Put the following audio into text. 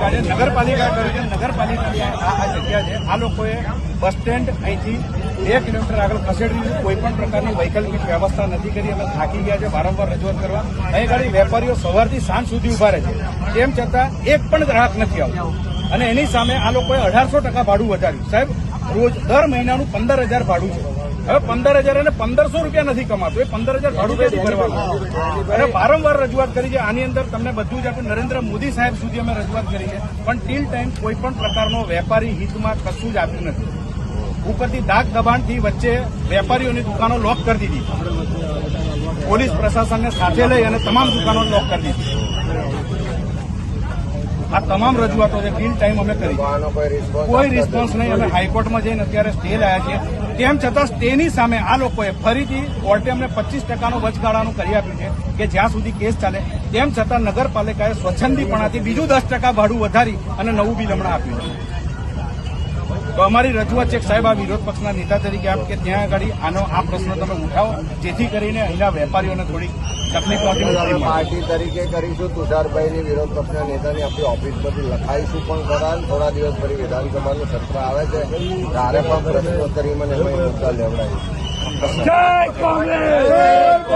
આજે નગરપાલિકા કરી છે, નગરપાલિકાની આ જગ્યા છે. આ લોકોએ બસ સ્ટેન્ડ અહીંથી 2 કિલોમીટર આગળ ખસેડી દીધું. કોઈ પણ પ્રકારની વૈકલ્પિક વ્યવસ્થા નથી કરી. અમે થાકી ગયા છે વારંવાર રજૂઆત કરવા. અહીં ગાડી વેપારીઓ સવારથી સાંજ સુધી ઉભા રહે છે, તેમ છતાં એક પણ ગ્રાહક નથી આવતો. અને એની સામે આ લોકોએ 1800% ભાડું વધાર્યું. સાહેબ, રોજ દર મહિનાનું 15,000 ભાડું છે. હવે 15,000 અને 1,500 રૂપિયા નથી કમાતો. એ 15,000 ભાડું ક્યાંથી ભરવાનું? અને વારંવાર રજૂઆત કરી છે. આની અંદર તમને બધું જ આપણે નરેન્દ્ર મોદી સાહેબ સુધી અમે રજૂઆત કરી છે, પણ ટીલ ટાઈમ કોઈ પણ પ્રકારનો વેપારી હિતમાં કશું જ આપ્યું નથી. ઉપરથી દાગ દબાણથી વચ્ચે વેપારીઓની દુકાનો લોક કરી દીધી. પોલીસ પ્રશાસનને સાથે લઈ અને તમામ દુકાનો લોક કરી દીધી. આ તમામ રજૂઆતો છે, ટીલ ટાઈમ અમે કરી, કોઈ રિસ્પોન્સ નહીં. અમે હાઈકોર્ટમાં જઈને અત્યારે સ્ટે લાયા છીએ. તેમ છતાં સ્ટેની સામે આ લોકોએ ફરીથી કોર્ટે અમને 25%નો વચગાળાનું કરી આપ્યું છે કે જ્યાં સુધી કેસ ચાલે. તેમ છતાં નગરપાલિકાએ સ્વચ્છંદીપણાથી બીજું 10% ભાડું વધારી અને નવું બિલ હમણાં આપ્યું છે. તો અમારી રજૂઆત છે કે સાહેબ, આ વિરોધ પક્ષના નેતા તરીકે આપ કે ત્યાં આગળ આ પ્રશ્ન તમે ઉઠાવો, જેથી કરીને અહીંના વેપારીઓને થોડી તકલીફ પહોંચી. પાર્ટી તરીકે કરીશું. તુષારભાઈની વિરોધ પક્ષના નેતાની આપણી ઓફિસ પરથી લખાઈશું પણ ખરા. થોડા દિવસ ફરી વિધાનસભાનું સત્ર આવે છે, ત્યારે પણ પ્રશ્નોત્તરીમાં મુદ્દા લેવડાવીશું. જય કોંગ્રેસ!